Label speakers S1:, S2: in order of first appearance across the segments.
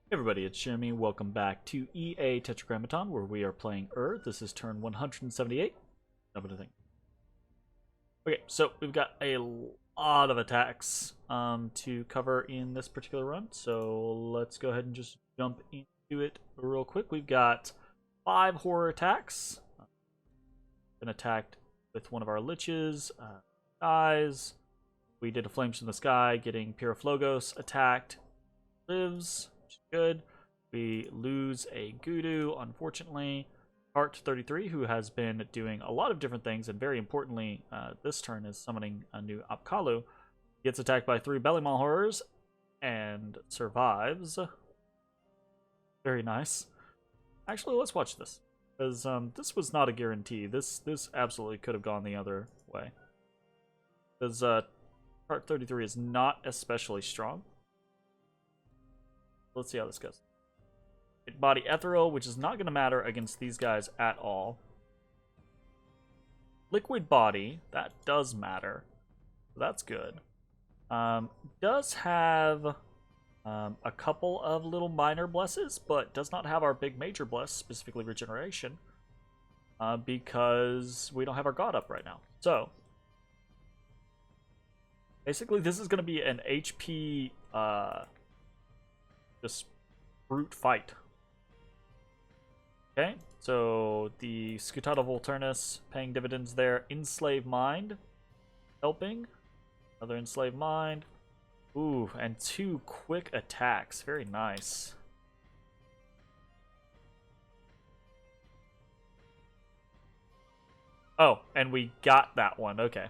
S1: Hey everybody, it's Jeremy. Welcome back to EA Tetragrammaton, where we are playing This is turn 178. Number to think. Okay, so we've got a lot of attacks to cover in this particular run, so let's go ahead and just jump into it real quick. We've got 5 horror attacks. Been attacked with one of our liches, dies. We did a Flames from the Sky, getting Pyroflogos attacked, lives. Good. We lose a Gudu, unfortunately. Art 33, who has been doing a lot of different things, and very importantly, this turn is summoning a new Apkalu, gets attacked by 3 Bellymaw horrors and survives. Very nice. Actually, let's watch this, because this was not a guarantee. This absolutely could have gone the other way, because Art 33 is not especially strong. Let's see how this goes. Body Ethereal, which is not going to matter against these guys at all. Liquid Body, that does matter. So that's good. Does have a couple of little minor blesses, but does not have our big major bless, specifically Regeneration, because we don't have our God up right now. So, basically this is going to be an HP just brute fight. Okay, so the Scutata Volturnus paying dividends there. Enslave Mind helping. Another Enslave Mind. Ooh, and 2 quick attacks. Very nice. Oh, and we got that one. Okay.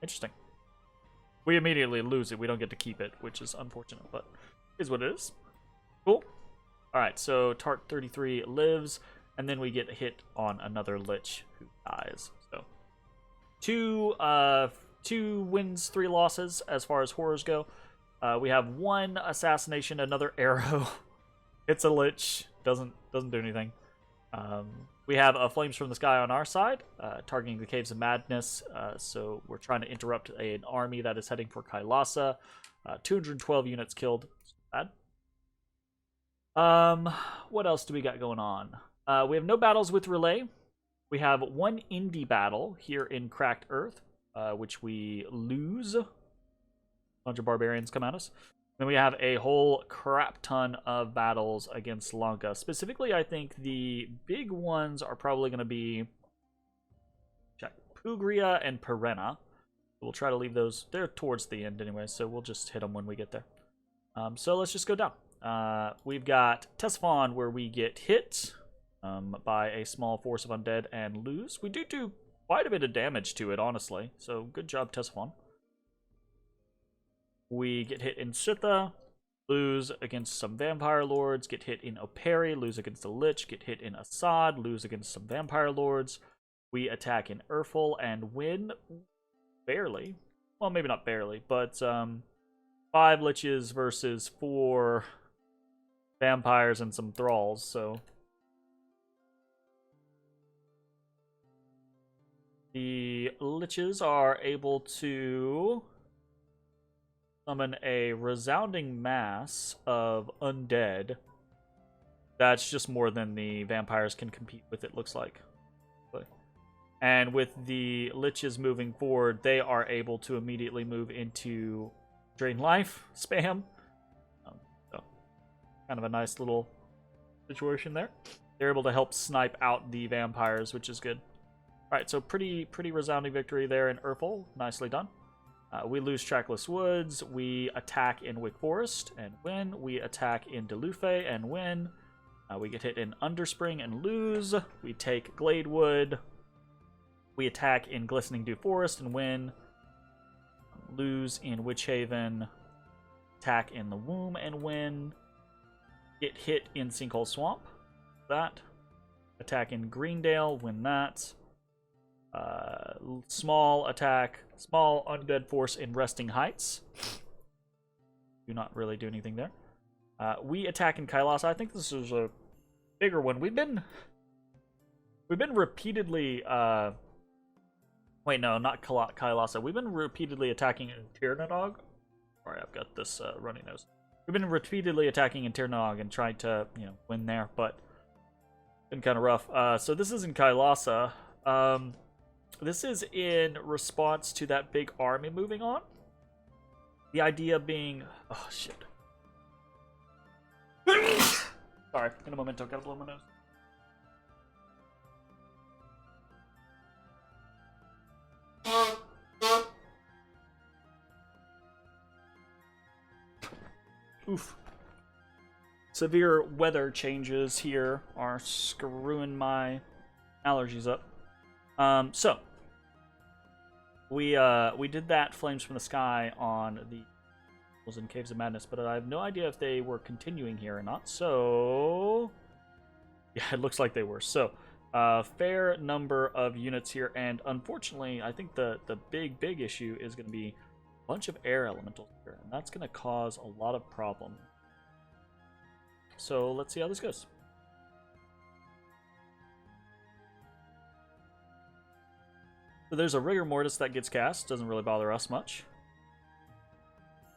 S1: Interesting. We immediately lose it. We don't get to keep it, which is unfortunate, but is what it is. Cool. Alright, so Tart 33 lives, and then we get hit on another Lich who dies. So, 2 wins, 3 losses as far as horrors go. We have 1 assassination, another arrow. Hits a Lich, doesn't do anything. We have a Flames from the Sky on our side, targeting the Caves of Madness, so we're trying to interrupt an army that is heading for Kailasa. 212 units killed. Bad. What else do we got going on? We have no battles with Relay. We have 1 indie battle here in Cracked Earth, which we lose. A bunch of barbarians come at us. Then we have a whole crap ton of battles against Lanka. Specifically, I think the big ones are probably going to be Pugria and Perenna. We'll try to leave those. They're towards the end anyway, so we'll just hit them when we get there. So let's just go down. We've got Tessafon, where we get hit by a small force of undead and lose. We do quite a bit of damage to it, honestly. So good job, Tessafon. We get hit in Sitha, lose against some Vampire Lords, get hit in Operi, lose against the Lich, get hit in Assad, lose against some Vampire Lords. We attack in Urfel and win barely. Well, maybe not barely, but 5 Liches versus 4 Vampires and some Thralls, so the Liches are able to summon a resounding mass of undead. That's just more than the vampires can compete with, it looks like. And with the Liches moving forward, they are able to immediately move into Drain Life spam. So, kind of a nice little situation there. They're able to help snipe out the vampires, which is good. Alright, so pretty resounding victory there in Urfel. Nicely done. We lose Trackless Woods, we attack in Wick Forest and win, we attack in Delufe and win, we get hit in Underspring and lose, we take Gladewood, we attack in Glistening Dew Forest and win, lose in Witch Haven, attack in the Womb and win, get hit in Sinkhole Swamp, that, attack in Greendale, win that, small attack, small undead force in Resting Heights. Do not really do anything there. We attack in Kailasa. I think this is a bigger one. We've been repeatedly wait, no, not Kailasa. We've been repeatedly attacking in Tirnadog. Sorry, I've got this runny nose. We've been repeatedly attacking in Tirnog and trying to, win there, but it's been kind of rough. So this is in Kailasa. This is in response to that big army moving on. The idea being... Oh, shit. Sorry, in a moment, don't gotta blow my nose. Oof. Severe weather changes here are screwing my allergies up. So we did that Flames from the Sky on the in Caves of Madness, but I have no idea if they were continuing here or not. So yeah, it looks like they were. So fair number of units here, and unfortunately, I think the big issue is going to be a bunch of air elementals here, and that's going to cause a lot of problems. So let's see how this goes. So there's a Rigor Mortis that gets cast. Doesn't really bother us much.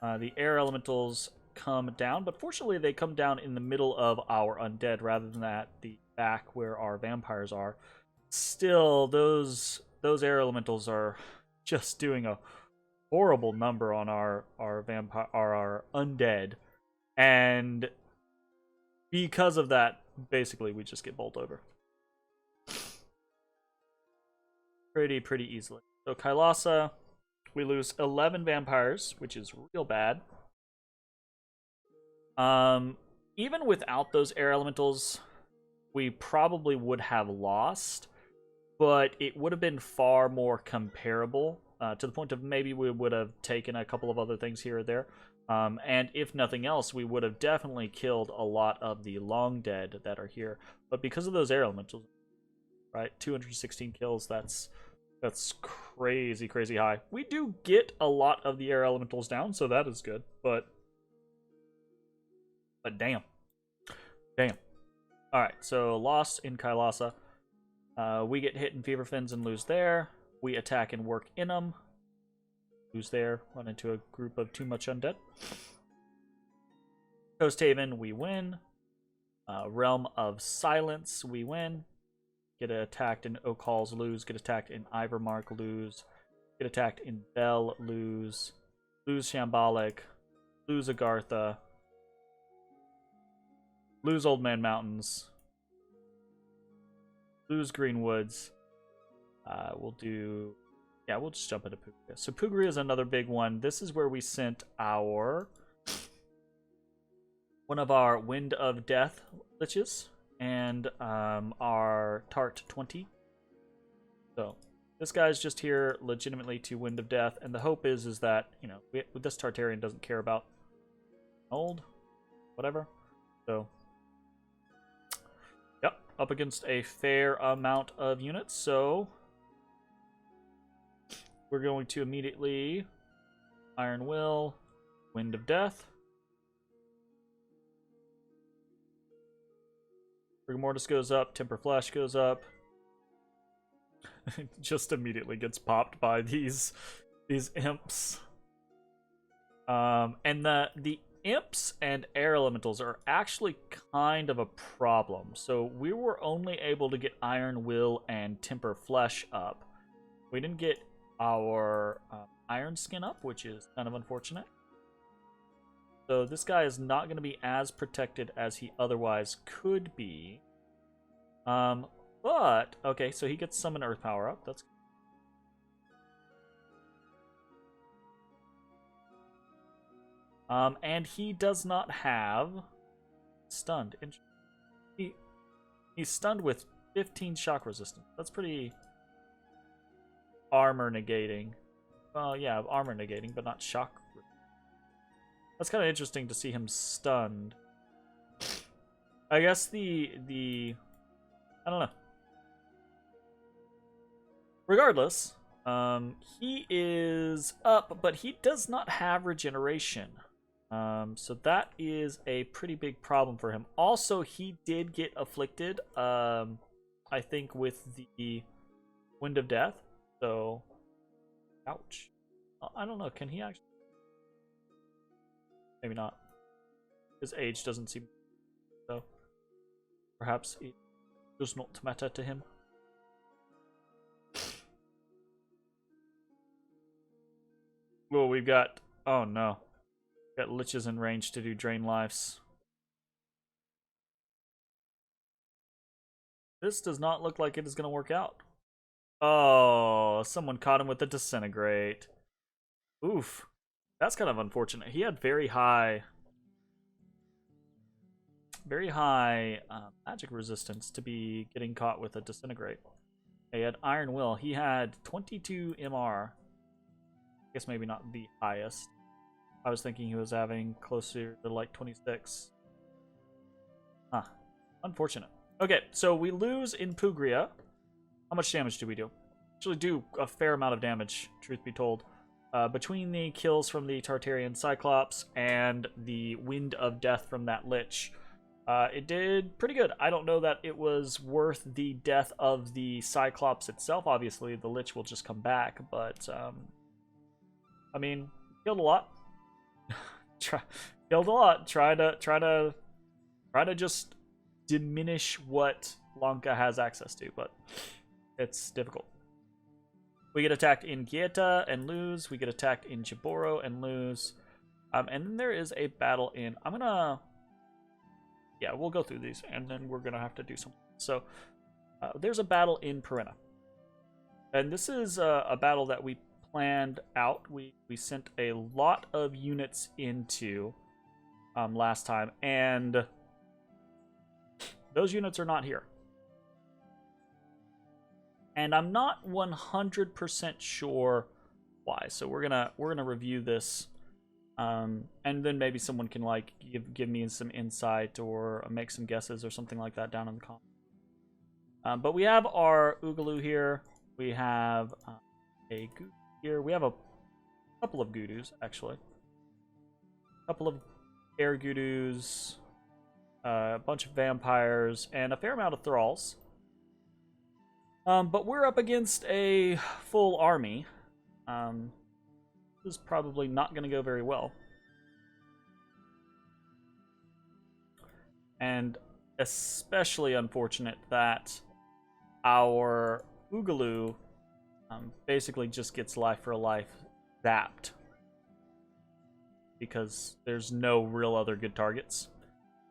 S1: The air elementals come down, but fortunately they come down in the middle of our undead rather than at the back where our vampires are. Still, those air elementals are just doing a horrible number on our vampire, our undead, and because of that, basically we just get bowled over pretty easily. So Kailasa, we lose 11 vampires, which is real bad. Even without those air elementals, we probably would have lost, but it would have been far more comparable, to the point of maybe we would have taken a couple of other things here or there. And if nothing else, we would have definitely killed a lot of the long dead that are here. But because of those air elementals, right, 216 kills, that's crazy high. We do get a lot of the air elementals down, so that is good, but damn. Alright, so loss in Kailasa. We get hit in Fever Fins and lose there. We attack and work in them. Lose there. Run into a group of too much undead. Coast Haven, we win. Realm of Silence, we win. Get attacked in Oak Halls, lose. Get attacked in Ivermark, lose. Get attacked in Bell, lose. Lose Shambolic. Lose Agartha. Lose Old Man Mountains. Lose Greenwoods. We'll just jump into Pugria. So Pugria is another big one. This is where we sent one of our Wind of Death liches and our Tart 20. So this guy's just here legitimately to Wind of Death, and the hope is that, this Tartarian doesn't care about old, whatever. So yep, up against a fair amount of units, so we're going to immediately Iron Will, Wind of Death. Rigor Mortis goes up, Temper Flash goes up. Just immediately gets popped by these imps. And the imps and air elementals are actually kind of a problem. So we were only able to get Iron Will and Temper Flesh up. We didn't get our Iron Skin up, which is kind of unfortunate. So this guy is not going to be as protected as he otherwise could be. But, okay, so he gets Summon Earth Power up. That's good. And he does not have stunned. He's stunned with 15 shock resistance. That's pretty armor negating. Well, yeah, armor negating, but not shock. That's kind of interesting to see him stunned. I guess I don't know. Regardless, he is up, but he does not have regeneration. So that is a pretty big problem for him. Also, he did get afflicted, I think, with the Wind of Death. So, ouch. I don't know. Can he actually? Maybe not. His age doesn't seem so. Perhaps it does not matter to him. Well, we've got... Oh, no. We've got liches in range to do drain lives. This does not look like it is going to work out. Oh, someone caught him with the disintegrate. Oof. That's kind of unfortunate. He had very high magic resistance to be getting caught with a disintegrate. He had Iron Will. He had 22 MR. I guess maybe not the highest. I was thinking he was having closer to like 26. Huh. Unfortunate. Okay, so we lose in Pugria. How much damage do we do? Actually do a fair amount of damage, truth be told. Between the kills from the Tartarian Cyclops and the Wind of Death from that Lich, it did pretty good. I don't know that it was worth the death of the Cyclops itself. Obviously, the Lich will just come back, but I mean, killed a lot. Killed a lot. Try to just diminish what Lanka has access to, but it's difficult. We get attacked in Gieta and lose. We get attacked in Jiboro and lose. And then there is a battle in... Yeah, we'll go through these, and then we're going to have to do something. So, there's a battle in Perenna. And this is a battle that we planned out. We sent a lot of units into last time, and those units are not here. And I'm not 100% sure why. So we're gonna review this, and then maybe someone can like give me some insight or make some guesses or something like that down in the comments. But we have our Oogaloo here. We have a Goo here. We have a couple of Gudus actually. A couple of air Gudus, a bunch of vampires, and a fair amount of thralls. But we're up against a full army. This is probably not going to go very well. And especially unfortunate that our Oogaloo basically just gets life for life zapped. Because there's no real other good targets.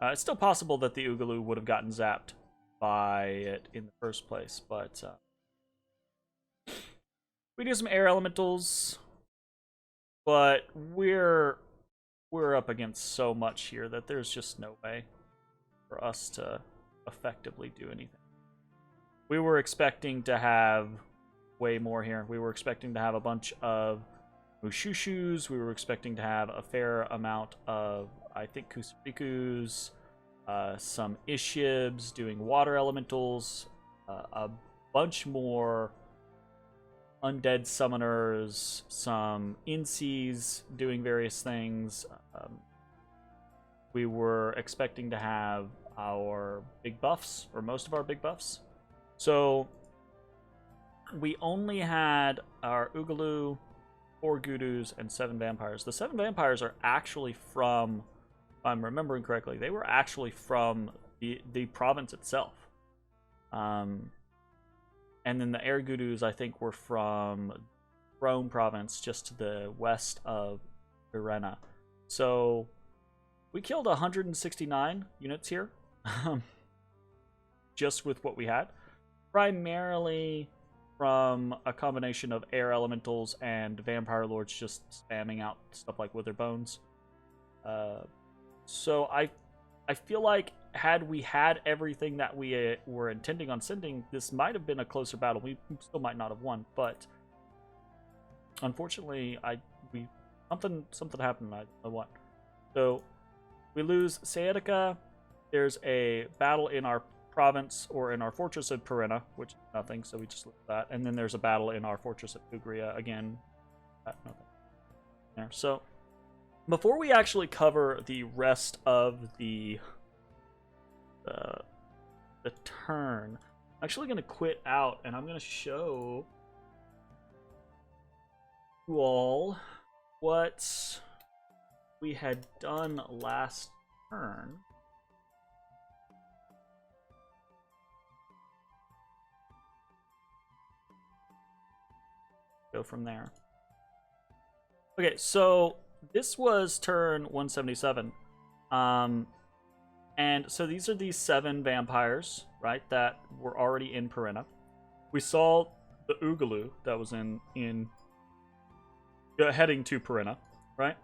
S1: It's still possible that the Oogaloo would have gotten zapped by it in the first place, but we do some air elementals, but we're up against so much here that there's just no way for us to effectively do anything. We were expecting to have way more here. We were expecting to have a bunch of Mushushus. We were expecting to have a fair amount of, I think, Kusurikus, some Ishibs doing water elementals, a bunch more undead summoners, some Insees doing various things. We were expecting to have our big buffs, or most of our big buffs. So we only had our Oogaloo, 4 Gudus, and 7 vampires. The 7 vampires are actually from, if I'm remembering correctly, they were actually from the province itself. And then the Air Gudus, I think, were from Rome province, just to the west of Verena. So we killed 169 units here, just with what we had. Primarily from a combination of air elementals and vampire lords just spamming out stuff like Wither Bones. So I feel like had we had everything that we were intending on sending, this might have been a closer battle. We still might not have won, but unfortunately, something happened. I won. So we lose Sciatica. There's a battle in our province, or in our fortress of Perenna, which is nothing, so we just lose that. And then there's a battle in our fortress at Pugria, again, nothing there. So before we actually cover the rest of the turn, I'm actually going to quit out, and I'm going to show you all what we had done last turn. Go from there. Okay, so this was turn 177. And so these are these 7 vampires, right, that were already in Perenna. We saw the Oogaloo that was in heading to Perenna, right?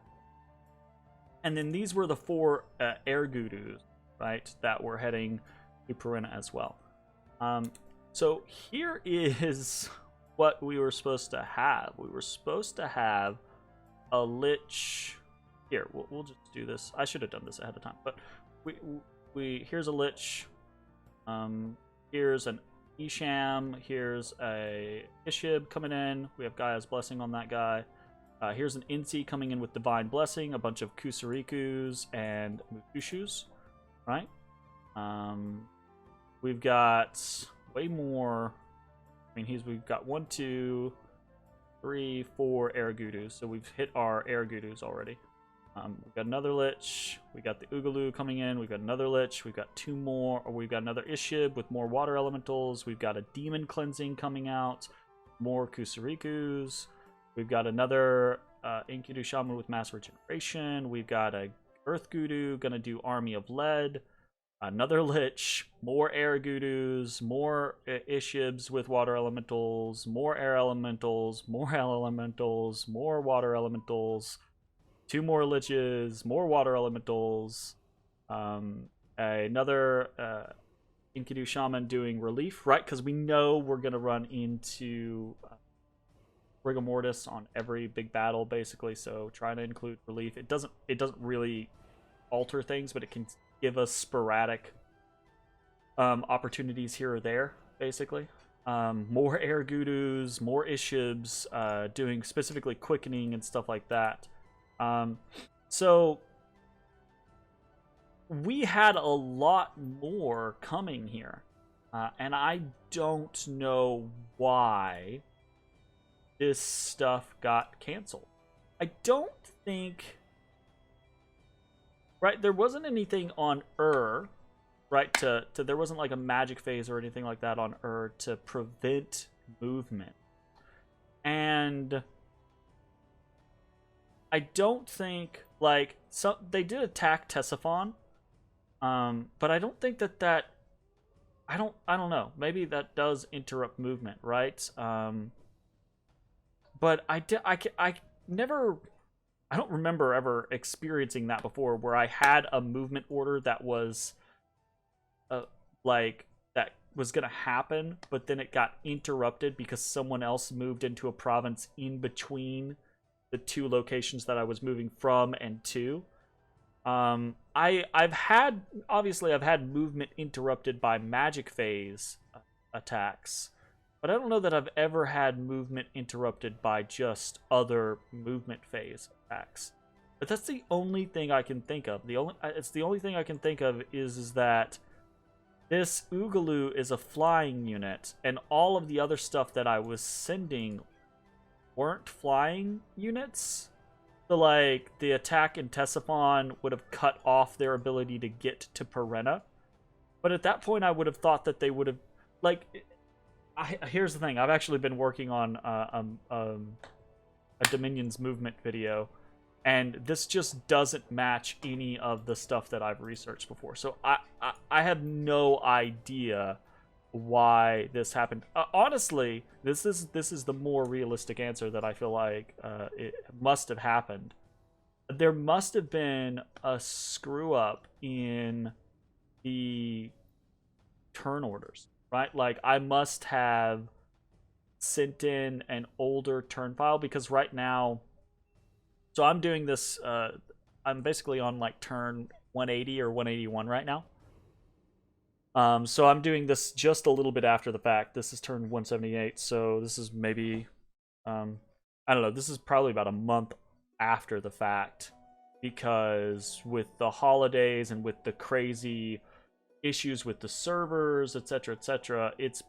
S1: And then these were the 4 air Gudus, right, that were heading to Perenna as well. So here is what we were supposed to have. We were supposed to have a Lich. Here, we'll just do this. I should have done this ahead of time, but we here's a Lich. Here's an Isham. Here's a Ishib coming in. We have Gaia's Blessing on that guy. Here's an Insi coming in with Divine Blessing, a bunch of Kusarikus and Mukushus, right? We've got way more. I mean, we've got 1, 2, 3, 4 air Gudus, so we've hit our air Gudus already. We've got another Lich. We got the Oogaloo coming in. We've got another Lich. We've got 2 more. Or we've got another Ishib with more water elementals. We've got a Demon Cleansing coming out. More Kusarikus. We've got another Enkidu Shaman with Mass Regeneration. We've got a Earth Gudu gonna do Army of Lead. Another Lich. More Air Gudus. More Ishibs with water elementals. More air elementals. More elementals. More water elementals. 2 more Liches. More water elementals. Another Enkidu Shaman doing relief, right? Because we know we're gonna run into rigor mortis on every big battle, basically. So trying to include relief. It doesn't really alter things, but it can give us sporadic opportunities here or there, basically. More air Gudus, more Ishibs, doing specifically quickening and stuff like that. So we had a lot more coming here, and I don't know why this stuff got canceled. I don't think, right, there wasn't anything on right, there wasn't like a magic phase or anything like that on to prevent movement. And I don't think, like, they did attack Tesiphon, but I don't think that I don't know. Maybe that does interrupt movement, right? But I don't remember ever experiencing that before, where I had a movement order that was like that was gonna happen, but then it got interrupted because someone else moved into a province in between the 2 locations that I was moving from and to. I've had movement interrupted by magic phase attacks, but I don't know that I've ever had movement interrupted by just other movement phase attacks. But that's the only thing I can think of. It's the only thing I can think of is that this Oogaloo is a flying unit, and all of the other stuff that I was sending weren't flying units. So, like, the attack in Tesiphon would have cut off their ability to get to Perenna. But at that point, I would have thought that they would have, like, here's the thing. I've actually been working on a Dominion's movement video, and this just doesn't match any of the stuff that I've researched before. So I have no idea why this happened. Honestly, this is the more realistic answer that I feel like it must have happened. There must have been a screw up in the turn orders, right? Like, I must have sent in an older turn file, because right now, so I'm doing this, I'm basically on like turn 180 or 181 right now. So I'm doing this just a little bit after the fact. This is turn 178, so this is maybe, I don't know, this is probably about a month after the fact, because with the holidays and with the crazy issues with the servers, etc., it's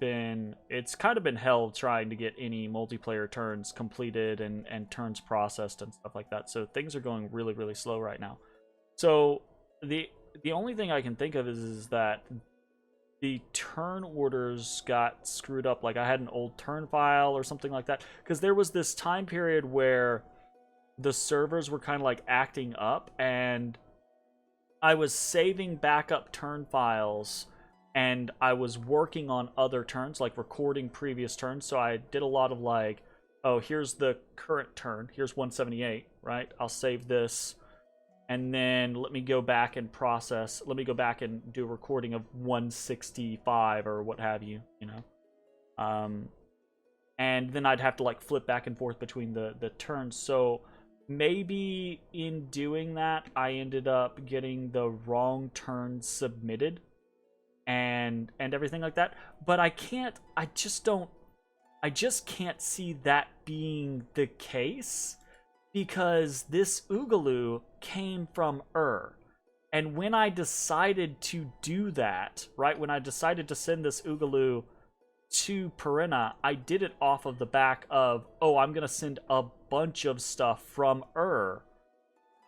S1: kind of been hell trying to get any multiplayer turns completed and turns processed and stuff like that. So things are going really, really slow right now. So the only thing I can think of is that the turn orders got screwed up. Like I had an old turn file or something like that, because there was this time period where the servers were kind of like acting up, and I was saving backup turn files, and I was working on other turns, like recording previous turns. So I did a lot of like, oh, here's the current turn, here's 178, right? I'll save this, and then let me go back and do a recording of 165 or what have you, you know. And then I'd have to like flip back and forth between the turns. So maybe in doing that, I ended up getting the wrong turn submitted and everything like that. But I just can't see that being the case, because this Oogaloo came from And when I decided to do that, right, when I decided to send this Oogaloo to Perenna, I did it off of the back of, oh, I'm going to send a bunch of stuff from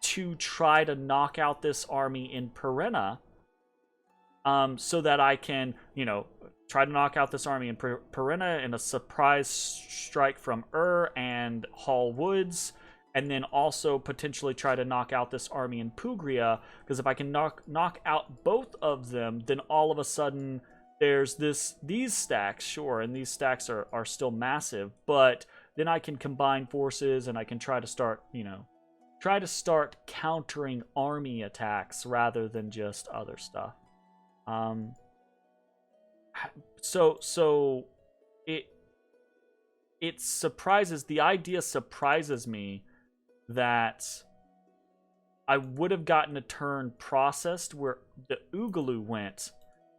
S1: to try to knock out this army in Perenna, so that I can, you know, try to knock out this army in Perenna in a surprise strike from and Hall Woods, and then also potentially try to knock out this army in Pugria, because if I can knock out both of them, then all of a sudden there's these stacks, sure, and these stacks are still massive, but then I can combine forces and I can try to start, you know, countering army attacks rather than just other stuff. So the idea surprises me that I would have gotten a turn processed where the Oogaloo went,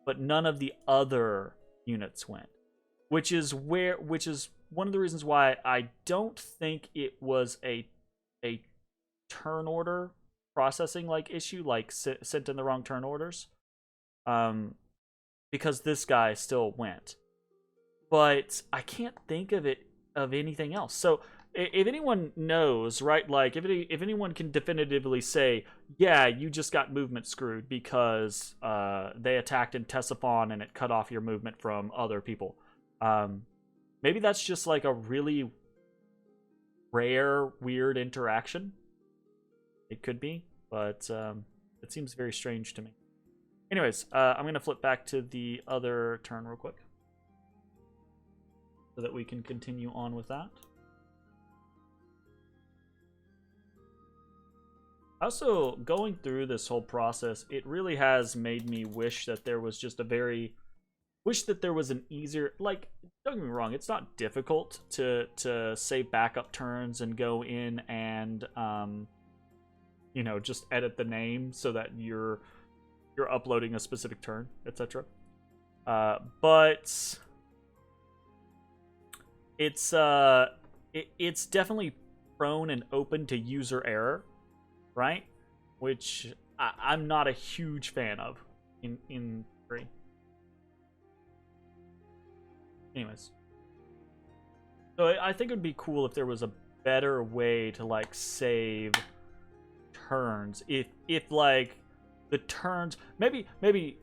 S1: but none of the other units went, which is one of the reasons why I don't think it was a turn order processing like issue, like sent in the wrong turn orders, because this guy still went. But I can't think of anything else. So if anyone knows, right, like if anyone can definitively say, yeah, you just got movement screwed because they attacked in Ctesiphon and it cut off your movement from other people, maybe that's just like a really rare, weird interaction. It could be, but it seems very strange to me. Anyways, I'm going to flip back to the other turn real quick so that we can continue on with that. Also, going through this whole process, it really has made me wish that there was just an easier, like, don't get me wrong, it's not difficult to save backup turns and go in and, you know, just edit the name so that you're uploading a specific turn, etc. But it's definitely prone and open to user error, right? Which I'm not a huge fan of in 3. Anyways, so I think it would be cool if there was a better way to like save turns. If like the turns, maybe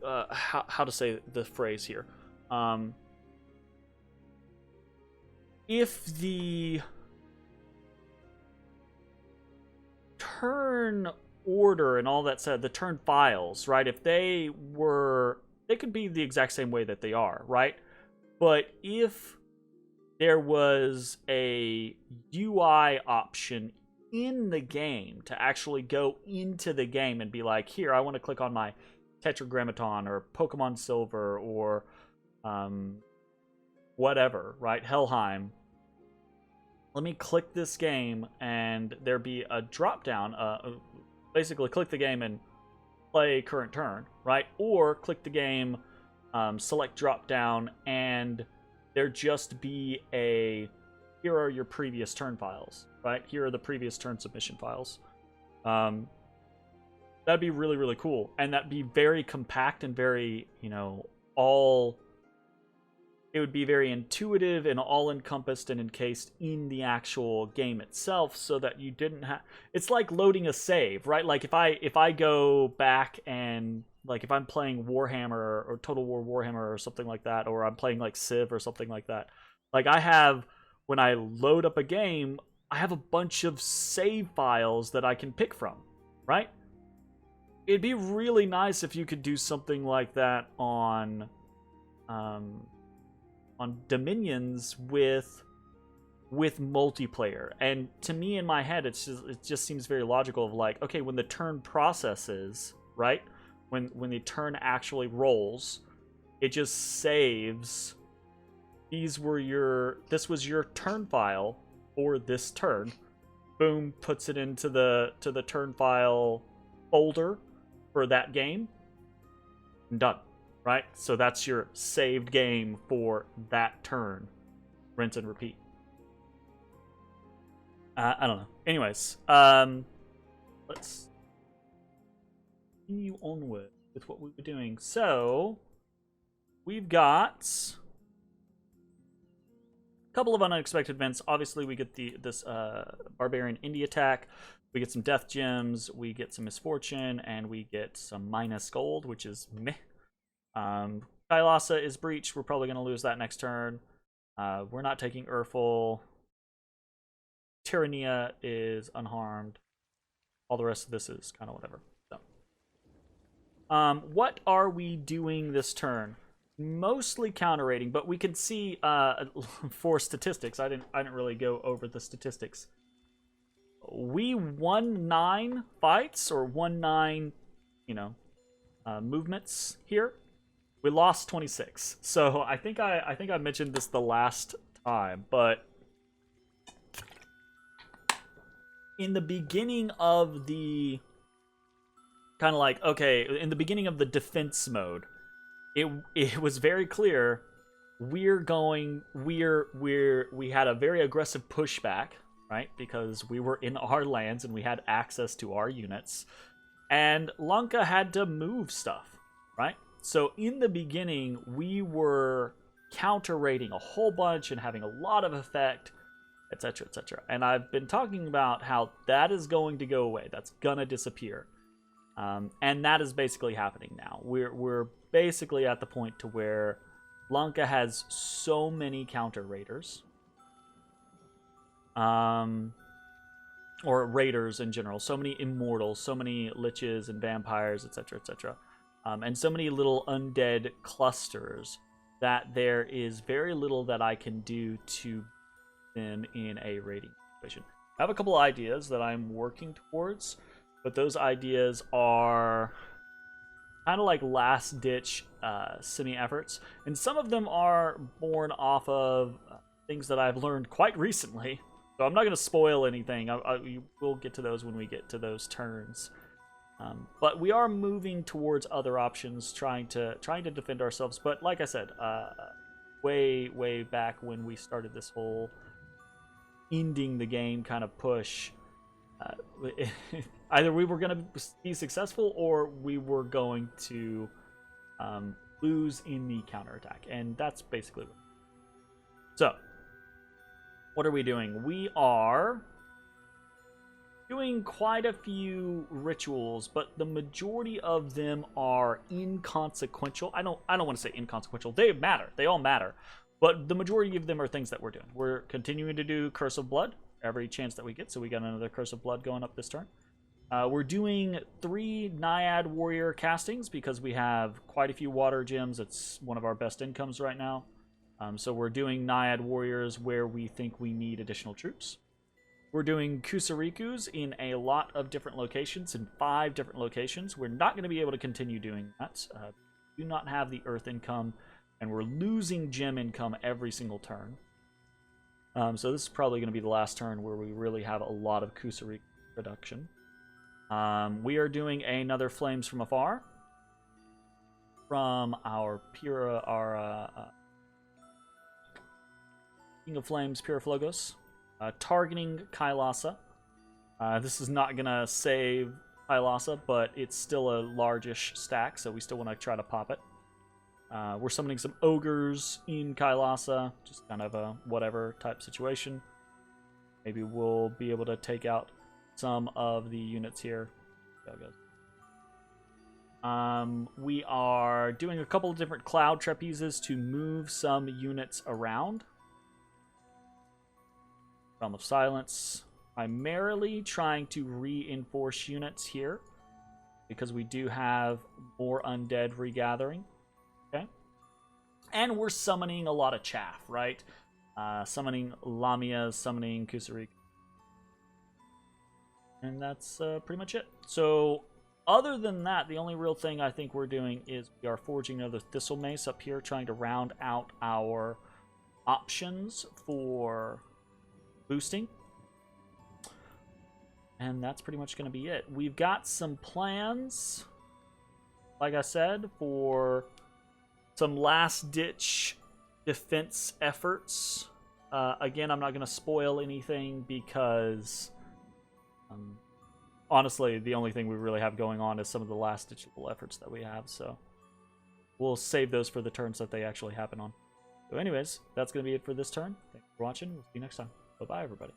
S1: how to say the phrase here. If the turn order and all that said, the turn files, right? If they could be the exact same way that they are, right? But if there was a UI option in the game to actually go into the game and be like, here, I want to click on my Tetragrammaton or Pokemon Silver or whatever, right? Helheim. Let me click this game and there be a drop down, basically click the game and play current turn, right? Or click the game, select drop down, and there just be here are your previous turn files, right? Here are the previous turn submission files. That'd be really, really cool. And that'd be very compact and very, you know, it would be very intuitive and all-encompassed and encased in the actual game itself, so that you didn't have. It's like loading a save, right? Like if I go back and like if I'm playing Warhammer or Total War Warhammer or something like that, or I'm playing like Civ or something like that, like I have when I load up a game, I have a bunch of save files that I can pick from, right? It'd be really nice if you could do something like that on Dominions with multiplayer. And to me, in my head, it just seems very logical of like, okay, when the turn processes, right? When the turn actually rolls, it just saves. This was your turn file for this turn. Boom, puts it into the turn file folder for that game. And done. Right? So that's your saved game for that turn. Rinse and repeat. I don't know. Anyways, let's continue onward with what we were doing. So, we've got a couple of unexpected events. Obviously, we get this Barbarian Indie attack. We get some death gems. We get some misfortune, and we get some minus gold, which is meh. Kailasa is breached. We're probably going to lose that next turn. We're not taking Urful. Tyrannia is unharmed. All the rest of this is kind of whatever. So, what are we doing this turn? Mostly counter-raiding, but we can see for statistics. I didn't really go over the statistics. We won 9 fights or won 9, movements here. We lost 26. So I think I mentioned this the last time, but in the beginning of the kind of like, okay, in the beginning of the defense mode, it was very clear we had a very aggressive pushback, right? Because we were in our lands and we had access to our units, and Lanka had to move stuff, right? So in the beginning, we were counter-raiding a whole bunch and having a lot of effect, etc., etc. And I've been talking about how that is going to go away. That's gonna disappear, and that is basically happening now. We're basically at the point to where Lanka has so many counter-raiders, or raiders in general, so many immortals, so many liches and vampires, etc., etc. And so many little undead clusters that there is very little that I can do to them in a raiding situation. I have a couple ideas that I'm working towards, but those ideas are kind of like last-ditch semi-efforts, and some of them are born off of things that I've learned quite recently. So I'm not going to spoil anything. We'll get to those when we get to those turns. But we are moving towards other options, trying to defend ourselves. But like I said, way back when we started this whole ending the game kind of push, either we were going to be successful or we were going to lose in the counterattack, and that's basically what. So, what are we doing? We are doing quite a few rituals, but the majority of them are inconsequential. I don't want to say inconsequential. They matter. They all matter. But the majority of them are things that we're doing. We're continuing to do Curse of Blood every chance that we get, so we got another Curse of Blood going up this turn. We're doing 3 Naiad Warrior castings because we have quite a few water gems. It's one of our best incomes right now. So we're doing Naiad Warriors where we think we need additional troops. We're doing Kusarikus in a lot of different locations, in 5 different locations. We're not going to be able to continue doing that. We do not have the Earth income, and we're losing gem income every single turn. So this is probably going to be the last turn where we really have a lot of Kusariku production. We are doing another Flames from Afar from our King of Flames, Pyroflogos. Targeting Kailasa. This is not gonna save Kailasa, but it's still a largish stack, so we still want to try to pop it. We're summoning some ogres in Kailasa, just kind of a whatever type situation. Maybe we'll be able to take out some of the units here. We are doing a couple of different cloud trapezes to move some units around. Realm of Silence. Primarily trying to reinforce units here, because we do have more undead regathering. Okay. And we're summoning a lot of chaff, right? Summoning Lamias, summoning Kusari. And that's pretty much it. So, other than that, the only real thing I think we're doing is we are forging another Thistle Mace up here, trying to round out our options for boosting. And that's pretty much going to be it. We've got some plans, like I said, for some last-ditch defense efforts. Again, I'm not going to spoil anything because, honestly, the only thing we really have going on is some of the last-ditch efforts that we have. So we'll save those for the turns that they actually happen on. So anyways, that's going to be it for this turn. Thanks for watching. We'll see you next time. Bye-bye, everybody.